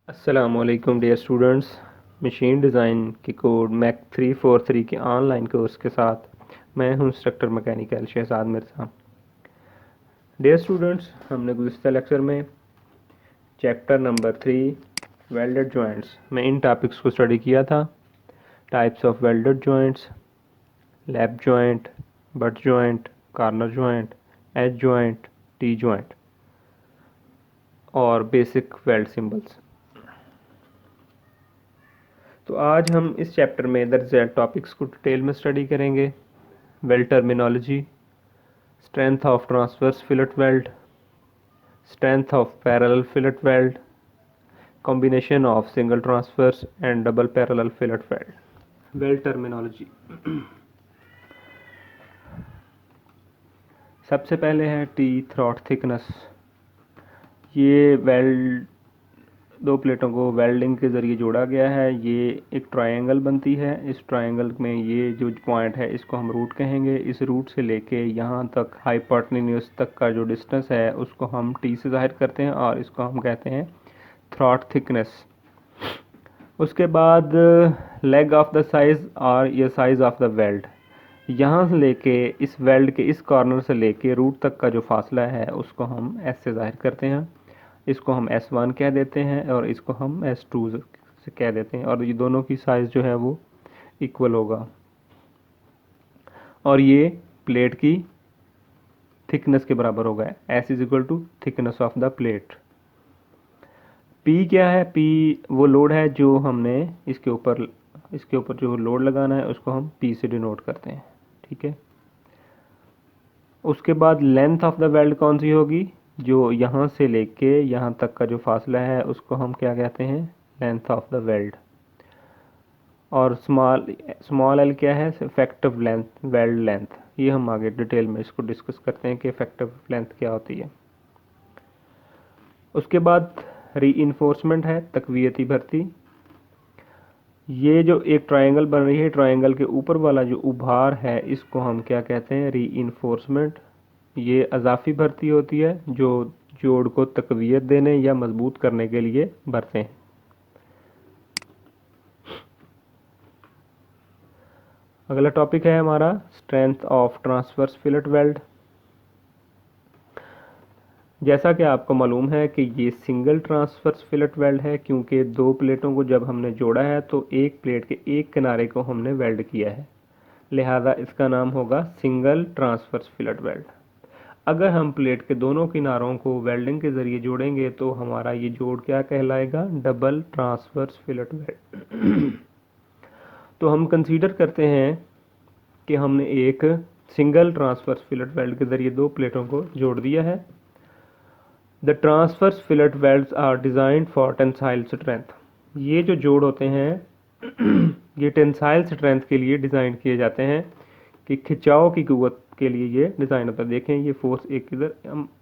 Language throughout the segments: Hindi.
अस्सलामुअलैकुम डियर स्टूडेंट्स। मशीन डिज़ाइन के कोड मैक 343 के ऑनलाइन कोर्स के साथ मैं हूं instructor mechanical Shahzad Mirza. Dear students, हमने गुज़िश्ता लेक्चर में चैप्टर नंबर 3 वेल्डेड जॉइंट्स में इन टॉपिक्स को स्टडी किया था। Types of welded joints, lap joint, butt joint, corner joint, edge joint, T joint और बेसिक वेल्ड सिंबल्स। तो आज हम इस चैप्टर में दर्ज टॉपिक्स को डिटेल में स्टडी करेंगे। Weld terminology, strength of transverse fillet weld, strength of parallel fillet weld, combination of single transverse and double parallel fillet weld. Weld terminology सबसे पहले है टी थ्रॉट थिकनेस। ये वेल्ड दो प्लेटों को वेल्डिंग के ज़रिए जोड़ा गया है। ये एक ट्रायंगल बनती है। इस ट्रायंगल में ये जो पॉइंट है इसको हम रूट कहेंगे। इस रूट से लेके यहाँ तक हाइपोटेन्यूज तक का जो डिस्टेंस है उसको हम टी से जाहिर करते हैं और इसको हम कहते हैं थ्रॉट थिकनेस। उसके बाद लेग ऑफ द साइज और ये साइज ऑफ द वेल्ड, यहाँ से लेके इस वेल्ड के इस कॉर्नर से लेके रूट तक का जो फासला है उसको हम एस से जाहिर करते हैं। इसको हम S1 कह देते हैं और इसको हम S2 से कह देते हैं और ये दोनों की साइज़ जो है वो इक्वल होगा और ये प्लेट की थिकनेस के बराबर होगा। S is equal to thickness of the plate. P क्या है? P वो लोड है जो हमने इसके ऊपर जो लोड लगाना है उसको हम P से डिनोट करते हैं। ठीक है। उसके बाद लेंथ ऑफ द वेल्ड कौन सी होगी? जो यहाँ से लेके यहाँ तक का जो फासला है उसको हम क्या कहते हैं? Length of the weld. और स्मॉल एल क्या है? Effective length, weld length. ये हम आगे डिटेल में इसको डिस्कस करते हैं कि इफेक्टिव लेंथ क्या होती है। उसके बाद रीइंफोर्समेंट है, तकवीयती भर्ती। ये जो एक ट्रायंगल बन रही है, ट्रायंगल के ऊपर वाला जो उभार है इसको हम क्या कहते हैं? रीइंफोर्समेंट। ये अजाफी भर्ती होती है जो जोड़ को तकवीयत देने या मजबूत करने के लिए भरते हैं। अगला टॉपिक है हमारा strength of transverse fillet weld. जैसा कि आपको मालूम है कि ये सिंगल ट्रांसवर्स फिलेट वेल्ड है क्योंकि दो प्लेटों को जब हमने जोड़ा है तो एक प्लेट के एक किनारे को हमने वेल्ड किया है, लिहाजा इसका नाम होगा सिंगल ट्रांसवर्स फिलेट वेल्ड। अगर हम प्लेट के दोनों किनारों को वेल्डिंग के ज़रिए जोड़ेंगे तो हमारा ये जोड़ क्या कहलाएगा? Double transverse fillet weld. तो हम कंसीडर करते हैं कि हमने एक सिंगल ट्रांसवर्स फिलेट वेल्ड के ज़रिए दो प्लेटों को जोड़ दिया है। The transverse fillet welds are designed for tensile strength. ये जो जोड़ होते हैं ये टेंसाइल स्ट्रेंथ के लिए डिज़ाइन किए जाते हैं कि खिंचाव की कुव्वत के लिए ये डिज़ाइन होता है। देखें, ये फोर्स एक इधर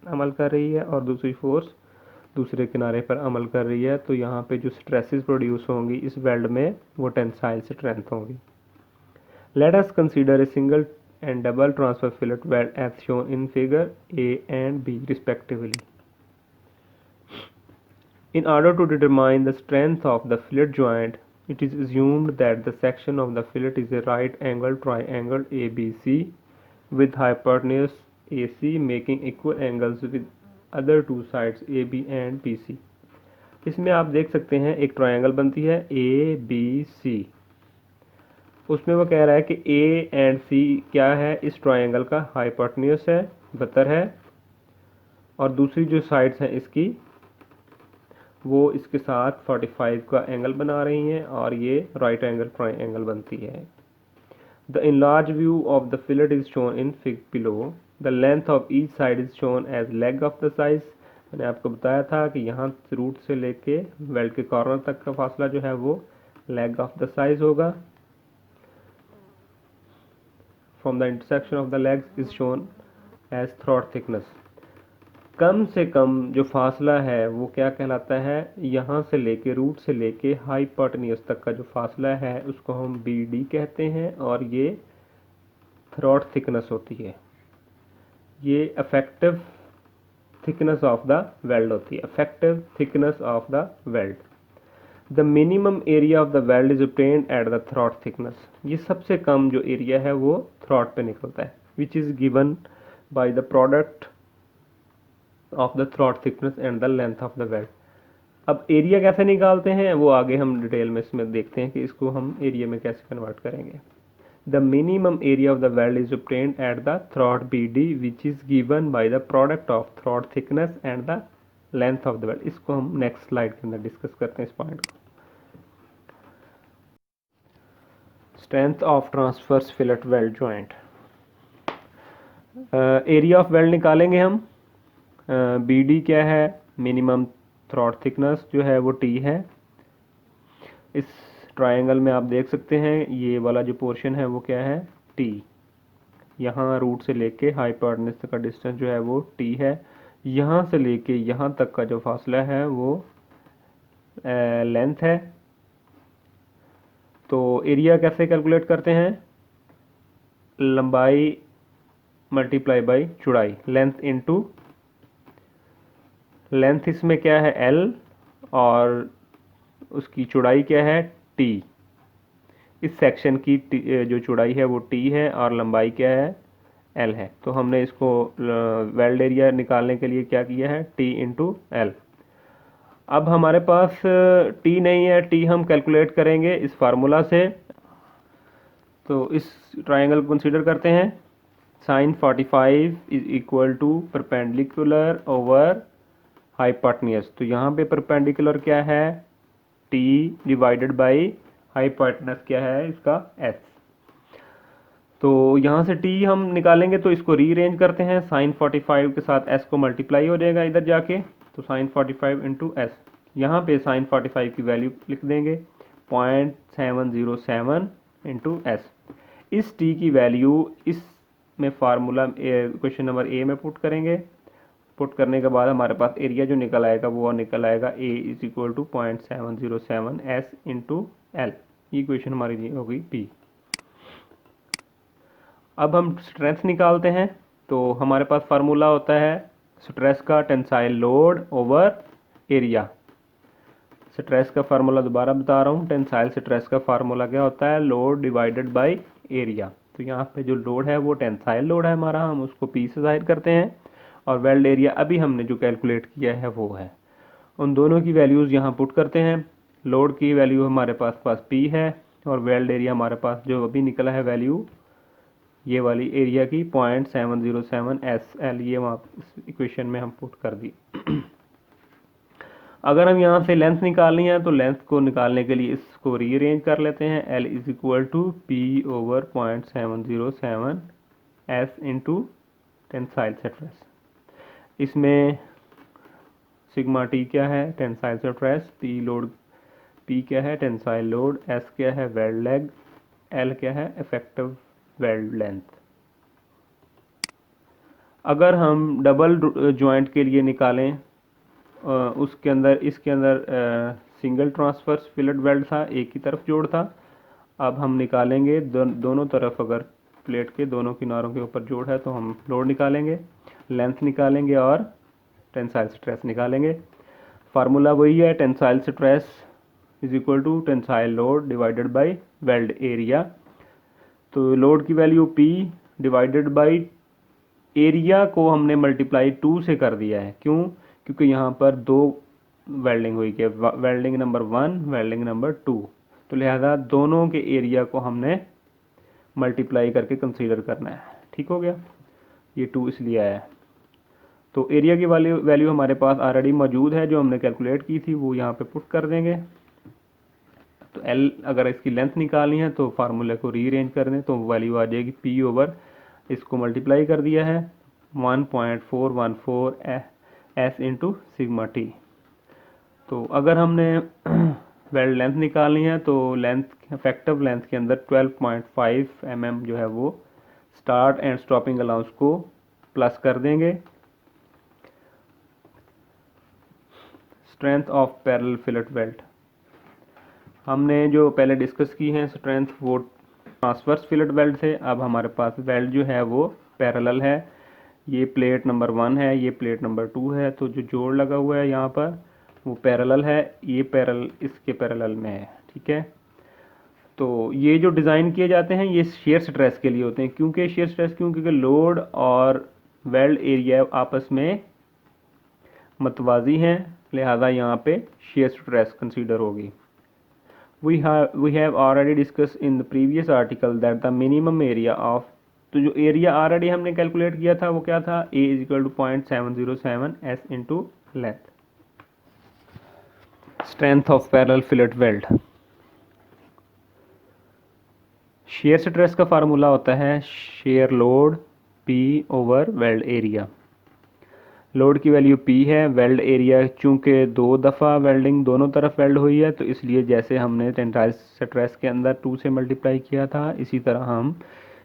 अमल कर रही है और दूसरी फोर्स दूसरे किनारे पर अमल कर रही है, तो यहाँ पे जो स्ट्रेसेस प्रोड्यूस होंगी इस वेल्ड में वो टेंसाइल स्ट्रेंथ होंगी। Let us consider a single and double transfer fillet weld as shown in figure A and B respectively. In order to determine the strength of the fillet joint, it is assumed that the section of the fillet is a right-angled triangle ABC with hypotenuse AC making equal angles with other two sides AB and BC. इसमें आप देख सकते हैं एक ट्रायंगल बनती है ABC। उसमें वो कह रहा है कि A एंड C क्या है? इस ट्रायंगल का हाइपोटेन्यूस है, 72 है, और दूसरी जो साइड्स हैं इसकी वो इसके साथ 45 का एंगल बना रही हैं और ये राइट एंगल ट्रायंगल बनती है। The enlarged view of the fillet is shown in fig below. The length of each side is shown as leg of the size. मैंने आपको बताया था कि यहाँ रूट से लेके वेल्ड के कॉर्नर तक का फासला जो है वो लेग ऑफ द साइज होगा। From the intersection of the legs is shown as throat thickness. कम से कम जो फासला है वो क्या कहलाता है? यहाँ से लेके रूट से लेके हाइपोटेन्यूस तक का जो फासला है उसको हम BD कहते हैं और ये थ्रॉट थिकनेस होती है। ये effective thickness of the weld होती है, effective thickness of the weld. The minimum area of the weld is obtained at the throat thickness. ये सबसे कम जो एरिया है वो थ्रॉट पे निकलता है, विच is given by the product of the throat thickness and the length of the weld. अब एरिया कैसे निकालते हैं वो आगे हम डिटेल में इसमें देखते हैं कि इसको हम एरिया में कैसे कन्वर्ट करेंगे। The minimum area of the weld is obtained at the throat B D which is given by the product of throat thickness and the length of the weld. इसको हम नेक्स्ट स्लाइड के अंदर डिस्कस करते हैं इस पॉइंट को। Strength of transverse fillet weld joint. Area of weld निकालेंगे हम। बी डी क्या है, मिनिमम थ्रॉट थिकनेस जो है वो टी है। इस ट्रायंगल में आप देख सकते हैं ये वाला जो पोर्शन है वो क्या है, टी। यहाँ रूट से लेके हाइपोटेन्यूज तक का डिस्टेंस जो है वो टी है। यहाँ से लेके यहाँ तक का जो फासला है वो लेंथ है। तो एरिया कैसे कैलकुलेट करते हैं, लंबाई मल्टीप्लाई बाई चौड़ाई, लेंथ इनटू लेंथ इसमें क्या है एल और उसकी चौड़ाई क्या है टी। इस सेक्शन की जो चौड़ाई है वो टी है और लंबाई क्या है एल है। तो हमने इसको वेल्ड एरिया निकालने के लिए क्या किया है, टी इंटू एल। अब हमारे पास टी नहीं है, टी हम कैलकुलेट करेंगे इस फार्मूला से। तो इस ट्रायंगल को कंसीडर करते हैं। Sine 45 is equal to perpendicular over hypotenuse. तो यहाँ पे परपेंडिकुलर क्या है टी डिवाइडेड बाई हाइपोटेन्यूज क्या है इसका एस। तो यहाँ से टी हम निकालेंगे तो इसको रीअरेंज करते हैं। साइन 45 के साथ एस को मल्टीप्लाई हो जाएगा इधर जाके, तो साइन 45 इंटू एस। यहाँ पे साइन 45 की वैल्यू लिख देंगे 0.707 इंटू एस। इस टी की वैल्यू इस में फार्मूला क्वेश्चन नंबर ए में पुट करेंगे। पुट करने के बाद हमारे पास एरिया जो निकल आएगा वो निकल आएगा A is equal to 0.707 S into L. ये क्वेश्चन हमारी हो गई बी। अब हम स्ट्रेंथ निकालते हैं। तो हमारे पास फार्मूला होता है स्ट्रेस का tensile load over area. Stress का फार्मूला दोबारा बता रहा हूँ, टेंसाइल स्ट्रेस का फार्मूला क्या होता है, लोड डिवाइडेड बाय एरिया। तो यहाँ पे जो लोड है वो टेंसाइल लोड है हमारा, हम उसको पी से जाहिर करते हैं। और वेल्ड एरिया अभी हमने जो कैलकुलेट किया है वो है। उन दोनों की वैल्यूज़ यहाँ पुट करते हैं। लोड की वैल्यू हमारे पास पी है और वेल्ड एरिया हमारे पास जो अभी निकला है वैल्यू ये वाली एरिया की 0.707 एस एल, ये वहाँ इस इक्वेशन में हम पुट कर दी। अगर हम यहाँ से लेंथ निकालनी है तो लेंथ को निकालने के लिए इसको रीअरेंज कर लेते हैं। L is equal to P over 0.707 S into tensile stress. इसमें सिग्मा टी क्या है, tensile stress, P load, P क्या है टेंसाइल लोड, एस क्या है वेल्ड लेग, एल क्या है इफेक्टिव वेल्ड लेंथ। अगर हम डबल जॉइंट के लिए निकालें उसके अंदर इसके अंदर सिंगल ट्रांसवर्स फिलेट वेल्ड था, एक ही तरफ जोड़ था। अब हम निकालेंगे दोनों तरफ, अगर प्लेट के दोनों किनारों के ऊपर जोड़ है तो हम लोड निकालेंगे, लेंथ निकालेंगे और टेंसाइल स्ट्रेस निकालेंगे। फार्मूला वही है, tensile stress is equal to tensile load divided by weld area. तो लोड की value P divided by area को हमने मल्टीप्लाई 2 से कर दिया है। क्यों, क्योंकि यहाँ पर दो वेल्डिंग हुई है, वेल्डिंग नंबर 1 वेल्डिंग नंबर 2। तो लिहाजा दोनों के एरिया को हमने मल्टीप्लाई करके कंसीडर करना है। ठीक हो गया, ये 2 इसलिए आया है। तो एरिया की वैल्यू हमारे पास ऑलरेडी मौजूद है, जो हमने कैलकुलेट की थी वो यहाँ पे पुट कर देंगे। तो L अगर इसकी लेंथ निकालनी है तो फार्मूले को रीअरेंज कर दें तो वैल्यू आ जाएगी P ओवर, इसको मल्टीप्लाई कर दिया है 1.414 S इंटू सिग्मा टी। तो अगर हमने वेल्ड लेंथ निकालनी है तो लेंथ इफेक्टिव लेंथ के अंदर 12.5 mm जो है वो स्टार्ट एंड स्टॉपिंग अलाउंस को प्लस कर देंगे। Strength of parallel fillet weld हमने जो पहले डिस्कस की है स्ट्रेंथ वो ट्रांसवर्स फिलेट वेल्ड थे। अब हमारे पास वेल्ड जो है वो पैरेलल है। ये प्लेट नंबर 1 है, ये प्लेट नंबर 2 है। तो जो जोड़ लगा हुआ है यहाँ पर वो पैरेलल है, ये पैरेलल इसके पैरेलल में है, ठीक है। तो ये जो डिज़ाइन किए जाते हैं ये शेयर स्ट्रेस के लिए होते हैं। क्योंकि शेयर स्ट्रेस क्योंकि लोड और वेल्ड एरिया आपस में मतवाजी हैं, लिहाजा यहाँ पे shear stress कंसीडर होगी। we have already discussed in the previous article that the minimum area of, तो जो एरिया ऑलरेडी हमने कैलकुलेट किया था वो क्या था, A is equal to 0.707 S into length. Strength of parallel fillet weld. Shear stress का फार्मूला होता है shear load P over weld area. Load की वैल्यू P है, वेल्ड एरिया चूंकि 2 दफ़ा वेल्डिंग दोनों तरफ वेल्ड हुई है तो इसलिए जैसे हमने टेंसाइल स्ट्रेस के अंदर 2 से मल्टीप्लाई किया था इसी तरह हम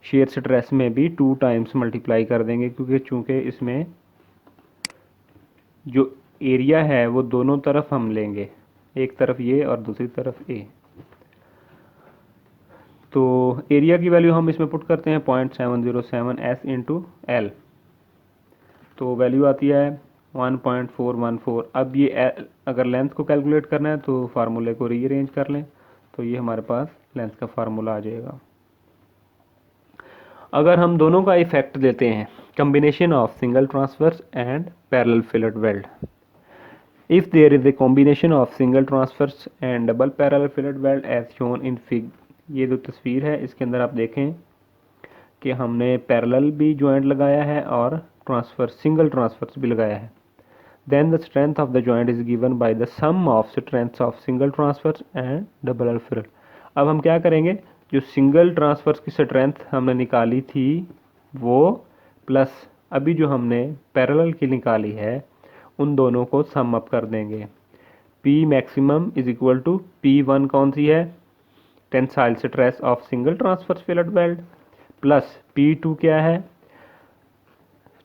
शेयर स्ट्रेस में भी 2 टाइम्स मल्टीप्लाई कर देंगे, क्योंकि चूंकि इसमें जो एरिया है वो दोनों तरफ हम लेंगे, एक तरफ ये और दूसरी तरफ ए। तो एरिया की वैल्यू हम इसमें पुट करते हैं 0.707 S इंटू एल, तो वैल्यू आती है 1.414। अब ये अगर लेंथ को कैलकुलेट करना है तो फार्मूले को रीअरेंज कर लें, तो ये हमारे पास लेंथ का फार्मूला आ जाएगा। अगर हम दोनों का इफेक्ट देते हैं, combination of single transverse and parallel fillet weld, if there is a combination of single transverse and double parallel fillet weld as shown in fig, ये जो तस्वीर है इसके अंदर आप देखें कि हमने पैरेलल भी जॉइंट लगाया है और सिंगल ट्रांसवर्स भी लगाया है। Then the strength of the joint is given by the sum of strengths of single transverse and double fillet. अब हम क्या करेंगे, जो सिंगल ट्रांसवर्स की स्ट्रेंथ हमने निकाली थी वो प्लस अभी जो हमने पैरेलल की निकाली है उन दोनों को सम अप कर देंगे। P maximum is equal to P1 कौन सी है, tensile stress of single transverse fillet weld, plus P2 क्या है,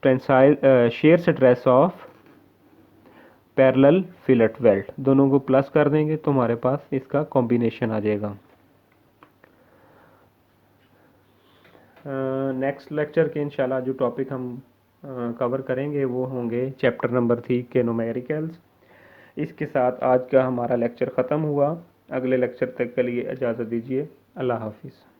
tensile shear stress of parallel fillet weld. दोनों को प्लस कर देंगे तो हमारे पास इसका कॉम्बिनेशन आ जाएगा। नेक्स्ट लेक्चर के इंशाल्लाह जो टॉपिक हम कवर करेंगे वो होंगे चैप्टर नंबर 3 के न्यूमेरिकल्स। इसके साथ आज का हमारा लेक्चर ख़त्म हुआ। अगले लेक्चर तक के लिए इजाज़त दीजिए। अल्लाह हाफिज़।